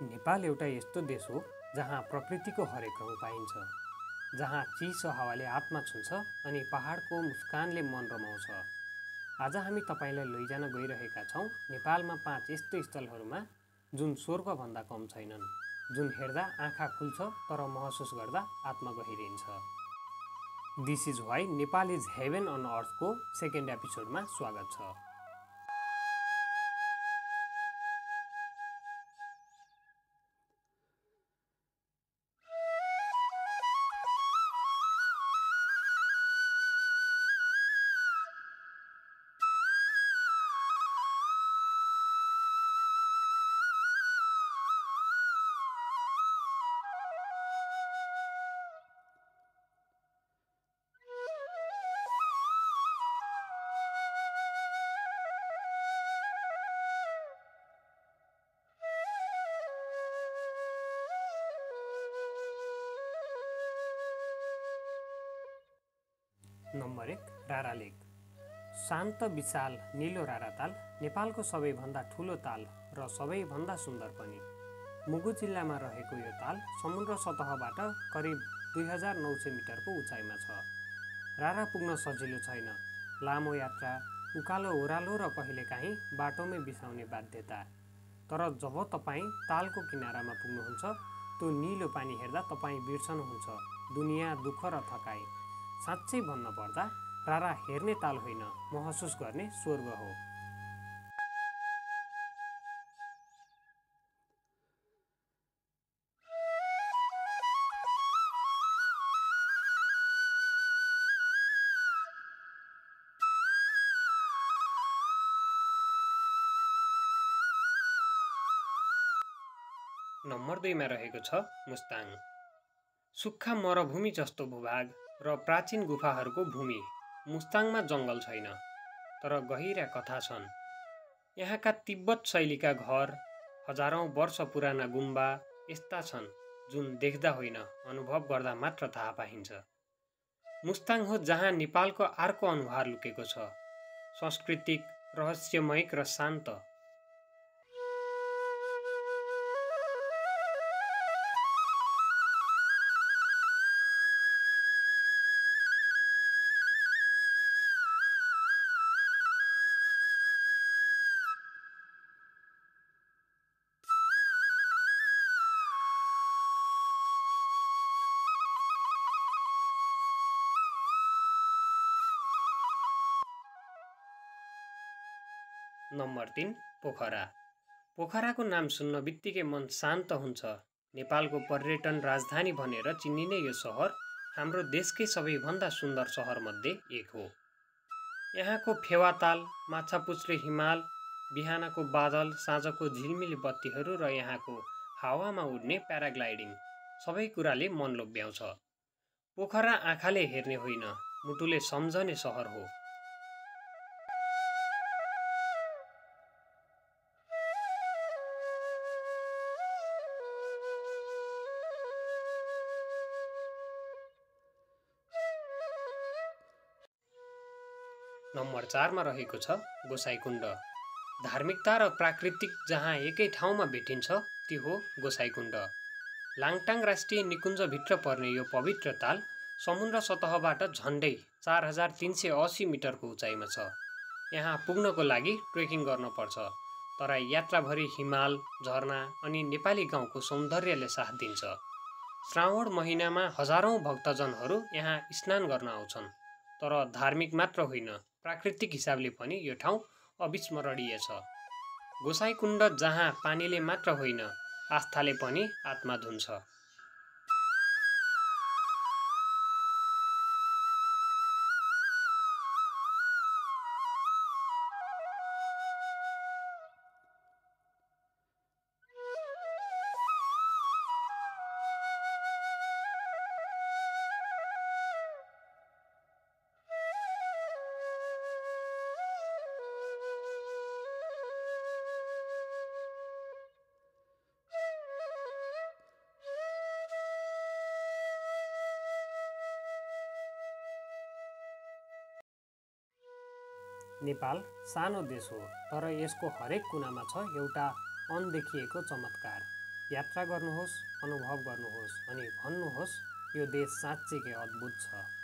नेपाल एउटा यस्तो देश हो जहाँ प्रकृतिको हरेक रङ पाइन्छ, जहाँ चिसो हावाले आत्मा छुन्छ अनि पहाडको मुस्कानले मन रमाउँछ। आज हामी तपाईलाई लैजान गइरहेका छौँ नेपालमा 5 यस्तो स्थलहरूमा जुन स्वर्गभन्दा कम छैनन्, जुन हेर्दा आँखा खुल्छ तर महसुस गर्दा आत्मा गहिरिन्छ। This is why Nepal is heaven on अर्थको सेकेन्ड एपिसोडमा स्वागत छ। नम्बर 1 रारा लेक। शान्त विशाल नीलो रारा ताल नेपालको सबैभन्दा ठुलो ताल र सबैभन्दा सुन्दर पनि। मुगु जिल्लामा रहेको यो ताल समुद्र सतहबाट करिब 2900 मिटरको उचाइमा छ। रारा पुग्न सजिलो छैन, लामो यात्रा, उकालो ओह्रालो र कहिलेकाहीँ बाटोमै बिसाउने बाध्यता। तर जब तपाईँ तालको किनारामा पुग्नुहुन्छ, त्यो नीलो पानी हेर्दा तपाईँ बिर्सनुहुन्छ दुनियाँ, दुःख र थकाइ। साँच्चै भन्न पर्दा रारा हेर्ने ताल होइन, महसुस गर्ने स्वर्ग हो। नम्बर 2 मा रहेको छ मुस्ताङ। सुक्खा मरुभूमि जस्तो भूभाग र प्राचीन गुफाहरूको भूमि। मुस्ताङमा जङ्गल छैन, तर गहिरा कथा छन्। यहाँका तिब्बत शैलीका घर, हजारौं वर्ष पुराना गुम्बा यस्ता छन् जुन देख्दा होइन, अनुभव गर्दा मात्र थाहा पाइन्छ। मुस्ताङ हो जहाँ नेपालको अर्को अनुहार लुकेको छ, सांस्कृतिक, रहस्यमय र शान्त। नम्बर 3 पोखरा। पोखराको नाम सुन्न बित्तिकै मन शान्त हुन्छ। नेपालको पर्यटन राजधानी भनेर चिनिने यो सहर हाम्रो देशकै सबैभन्दा सुन्दर सहरमध्ये एक हो। यहाँको फेवाताल, माछापुच्छ्रे हिमाल, बिहानको बादल, साँझको झिलमिली बत्तीहरू र यहाँको हावामा उड्ने प्याराग्लाइडिङ, सबै कुराले मन लोभ्याउँछ। पोखरा आँखाले हेर्ने होइन, मुटुले सम्झने सहर हो। नम्बर 4 मा रहेको छ गोसाइँकुण्ड। धार्मिकता र प्राकृतिक जहाँ एकै ठाउँमा भेटिन्छ त्यो हो गोसाइँकुण्ड। लाङटाङ राष्ट्रिय निकुञ्जभित्र पर्ने यो पवित्र ताल समुद्र सतहबाट झन्डै 4380 मिटरको उचाइमा छ। यहाँ पुग्नको लागि ट्रेकिङ गर्नुपर्छ, तर यात्राभरि हिमाल, झरना अनि नेपाली गाउँको सौन्दर्यले साथ दिन्छ। श्रावण महिनामा हजारौं भक्तजनहरू यहाँ स्नान गर्न आउँछन्, तर धार्मिक मात्र होइन, प्राकृतिक हिसाबले पनि यो ठाउँ अविस्मरणीय छ। गोसाइँकुण्ड जहाँ पानीले मात्र होइन, आस्थाले पनि आत्मा धुन्छ। नेपाल सानो देश हो, तर यसको हरेक कुनामा छ एउटा अनदेखिएको चमत्कार। यात्रा गर्नुहोस्, अनुभव गर्नुहोस् अनि भन्नुहोस् यो देश साँच्चैकै अद्भुत छ।